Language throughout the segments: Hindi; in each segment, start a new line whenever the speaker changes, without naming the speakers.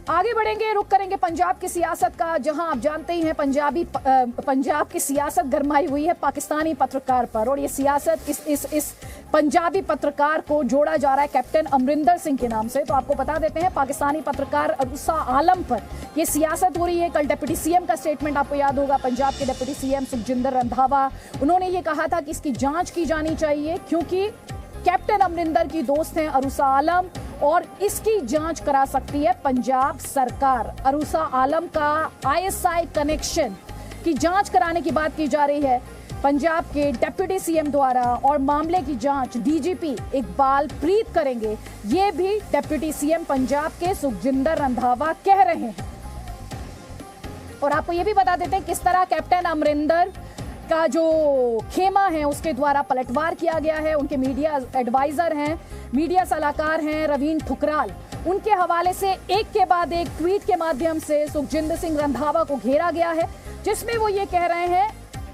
आगे बढ़ेंगे, रुक करेंगे पंजाब की सियासत का, जहां आप जानते ही हैं पंजाब की सियासत गरमाई हुई है पाकिस्तानी पत्रकार पर, और ये सियासत इस पंजाबी पत्रकार को जोड़ा जा रहा है कैप्टन अमरिंदर सिंह के नाम से। तो आपको बता देते हैं, पाकिस्तानी पत्रकार अरूसा आलम पर ये सियासत हो रही है। कल डिप्टी सीएम का स्टेटमेंट आपको याद होगा, पंजाब के डिप्टी सीएम सुखजिंदर रंधावा, उन्होंने ये कहा था कि इसकी जांच की जानी चाहिए क्योंकि कैप्टन अमरिंदर की दोस्त हैं अरूसा आलम और इसकी जांच करा सकती है पंजाब सरकार। अरूसा आलम का आईएसआई कनेक्शन की जांच कराने की बात की जा रही है पंजाब के डिप्टी सीएम द्वारा, और मामले की जांच डीजीपी इकबाल प्रीत करेंगे, ये भी डिप्टी सीएम पंजाब के सुखजिंदर रंधावा कह रहे हैं। और आपको ये भी बता देते हैं किस तरह कैप्टन अमरिंदर का जो खेमा है उसके द्वारा पलटवार किया गया है। उनके मीडिया एडवाइजर हैं, मीडिया सलाहकार हैं रवीन ठुकराल, उनके हवाले से एक के बाद एक ट्वीट के माध्यम से सुखजिंदर सिंह रंधावा को घेरा गया है, जिसमें वो ये कह रहे हैं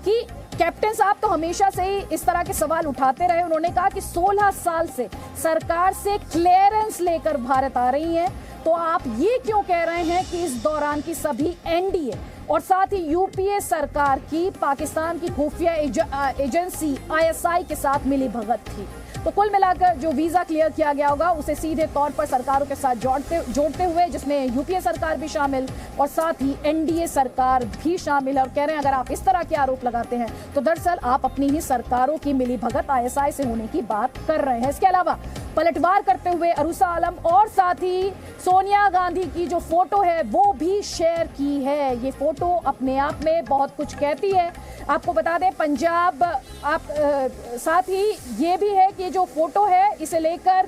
कि कैप्टन साहब तो हमेशा से ही इस तरह के सवाल उठाते रहे। उन्होंने कहा कि 16 साल से सरकार से क्लियरेंस लेकर भारत आ रही हैं, तो आप ये क्यों कह रहे हैं कि इस दौरान की सभी एनडीए और साथ ही यूपीए सरकार की पाकिस्तान की खुफिया एजेंसी आईएसआई के साथ मिली भगत थी। तो कुल मिलाकर जो वीजा क्लियर किया गया होगा उसे सीधे तौर पर सरकारों के साथ जोड़ते हुए, जिसमें यूपीए सरकार भी शामिल और साथ ही एनडीए सरकार भी शामिल है। और कह रहे हैं अगर आप इस तरह के आरोप लगाते हैं तो दरअसल आप अपनी ही सरकारों की मिली भगत आईएसआई से होने की बात कर रहे हैं। इसके अलावा पलटवार करते हुए अरूसा आलम और साथ ही सोनिया गांधी की जो फोटो है वो भी शेयर की है। ये फोटो अपने आप में बहुत कुछ कहती है। आपको बता दें पंजाब साथ ही ये भी है कि जो फोटो है इसे लेकर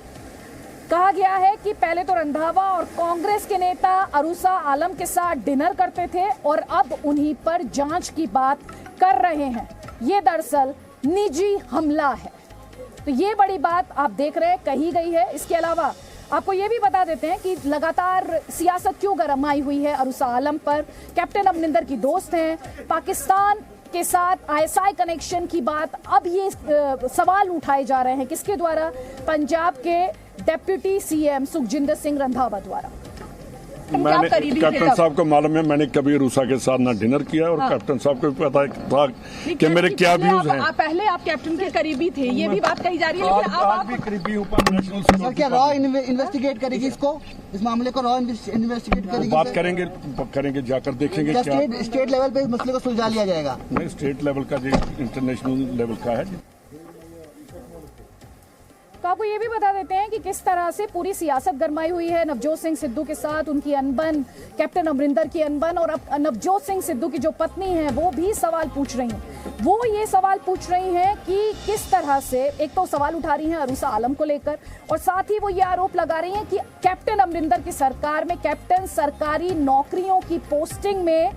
कहा गया है कि पहले तो रंधावा और कांग्रेस के नेता अरूसा आलम के साथ डिनर करते थे और अब उन्हीं पर जांच की बात कर रहे हैं। ये दरअसल निजी हमला है। तो ये बड़ी बात आप देख रहे हैं कही गई है। इसके अलावा आपको ये भी बता देते हैं कि लगातार सियासत क्यों गरमाई हुई है अरूसा आलम पर। कैप्टन अमरिंदर की दोस्त हैं, पाकिस्तान के साथ आईएसआई कनेक्शन की बात, अब ये सवाल उठाए जा रहे हैं किसके द्वारा? पंजाब के डिप्टी सीएम सुखजिंदर सिंह रंधावा द्वारा।
मैंने कैप्टन साहब को मालूम है, मैंने कभी अरूसा के साथ ना डिनर किया और कैप्टन साहब को भी पता था कि मेरे क्या व्यूज हैं।
पहले आप कैप्टन के करीबी थे, ये भी बात कही जा रही है, लेकिन अब आप
भी करीबी ऊपर नेशनल
सर क्या रॉ इन्वेस्टिगेट करेगी इसको, इस मामले को रॉ इन्वेस्टिगेट करेगी?
बात करेंगे जाकर देखेंगे क्या
स्टेट लेवल पे इस मसले को सुलझा लिया जाएगा?
नहीं, स्टेट लेवल का जो इंटरनेशनल लेवल का है।
तो आपको ये भी बता देते हैं कि किस तरह से पूरी सियासत गरमाई हुई है नवजोत सिंह सिद्धू के साथ, उनकी अनबन, कैप्टन अमरिंदर की अनबन, और अब नवजोत सिंह सिद्धू की जो पत्नी है वो भी सवाल पूछ रही हैं। वो ये सवाल पूछ रही हैं कि किस तरह से, एक तो सवाल उठा रही हैं अरूसा आलम को लेकर, और साथ ही वो ये आरोप लगा रही हैं कि कैप्टन अमरिंदर की सरकार में कैप्टन सरकारी नौकरियों की पोस्टिंग में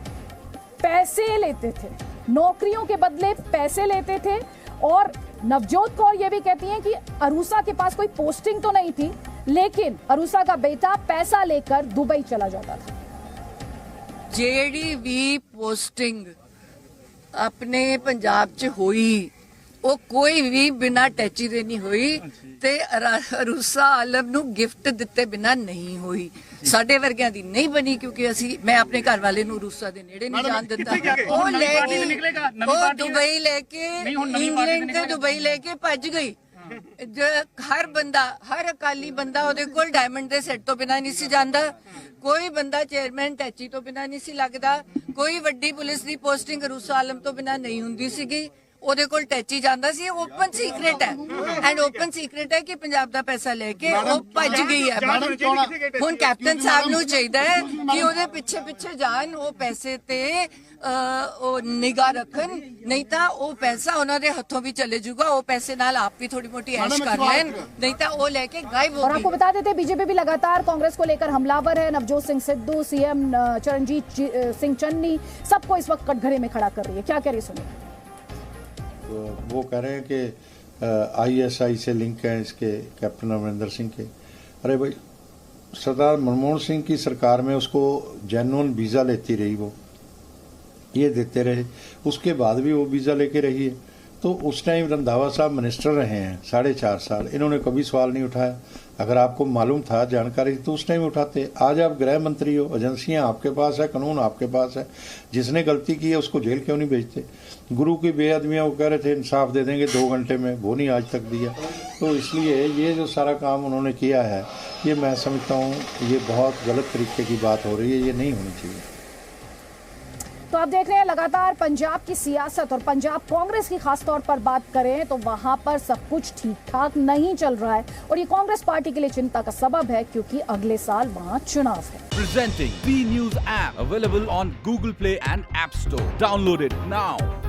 पैसे लेते थे, नौकरियों के बदले पैसे लेते थे। और नवजोत कौर ये भी कहती हैं कि अरूसा के पास कोई पोस्टिंग तो नहीं थी, लेकिन अरूसा का बेटा पैसा लेकर दुबई चला जाता था।
जेडी पोस्टिंग अपने पंजाब च हुई, वो कोई भी बिना टैची दे नहीं हुई ते अरूसा आलम नू गिफ्ट दिते बिना नहीं हुई। साडे वर्गियां दी नहीं बनी, क्योंकि मैं अपने घर वाले नू अरूसा दे नेड़े नहीं जान दिता। वो दुबई लेके, इंग्लैंड ते दुबई लेके भज गई। हर बंदा, हर अकाली बंदा ओदे कोल डायमंड दे सेट तो बिना नहीं सी जांदा, कोई बंदा चेयरमैन टैची तो बिना नहीं सी लगदा, कोई वड्डी पुलिस दी पोस्टिंग अरूसा आलम तो बिना नहीं हुंदी सीगी। ਉਹਦੇ ਕੋਲ ਟੈਚੀ ਜਾਂਦਾ ਸੀ। ਓਪਨ ਸੀਕ੍ਰੇਟ ਹੈ, ਐਂਡ ਓਪਨ ਸੀਕ੍ਰੇਟ ਹੈ ਕਿ ਪੰਜਾਬ ਦਾ ਪੈਸਾ ਲੈ ਕੇ ਉਹ ਭੱਜ ਗਈ ਹੈ। ਹੁਣ ਕੈਪਟਨ ਸਾਹਿਬ ਨੂੰ ਚਾਹੀਦਾ ਹੈ ਕਿ ਉਹਦੇ ਪਿੱਛੇ ਪਿੱਛੇ ਜਾਣ, ਉਹ ਪੈਸੇ ਤੇ ਉਹ ਨਿਗਾਹ ਰੱਖਣ, ਨਹੀਂ ਤਾਂ ਉਹ ਪੈਸਾ ਉਹਨਾਂ ਦੇ ਹੱਥੋਂ ਵੀ ਚਲੇ ਜਾਊਗਾ। ਉਹ ਪੈਸੇ ਨਾਲ ਆਪ ਵੀ ਥੋੜੀ ਮੋਟੀ ऐश कर लें, नहीं तो वो लेके गायब हो गई।
और आपको बता देते बीजेपी भी लगातार कांग्रेस को लेकर हमलावर है। नवजोत सिंह सिद्धू, सीएम चरणजीत सिंह चन्नी, सबको इस वक्त कटघरे में खड़ा कर रही है। क्या कह रही है सुनिए।
वो कह रहे हैं कि आईएसआई से लिंक है इसके कैप्टन अमरिंदर सिंह के। अरे भाई, सरदार मनमोहन सिंह की सरकार में उसको जेन्युइन वीज़ा लेती रही, वो ये देते रहे, उसके बाद भी वो वीज़ा लेके रही है। तो उस टाइम रंधावा साहब मिनिस्टर रहे हैं 4.5 साल, इन्होंने कभी सवाल नहीं उठाया। अगर आपको मालूम था, जानकारी तो उस टाइम उठाते। आज आप गृह मंत्री हो, एजेंसियां आपके पास है, कानून आपके पास है, जिसने गलती की है उसको जेल क्यों नहीं भेजते? गुरु की बेअदबियां वो कह रहे थे इंसाफ दे देंगे 2 घंटे में, वो नहीं आज तक दिया। तो इसलिए ये जो सारा काम उन्होंने किया है, ये मैं समझता हूँ ये बहुत गलत तरीके की बात हो रही है, ये नहीं होनी चाहिए।
तो आप देख रहे हैं लगातार पंजाब की सियासत और पंजाब कांग्रेस की खास तौर पर बात करें तो वहां पर सब कुछ ठीक ठाक नहीं चल रहा है और ये कांग्रेस पार्टी के लिए चिंता का सबब है क्योंकि अगले साल वहां चुनाव है।
Presenting B News app available on Google Play and App Store. Download it now.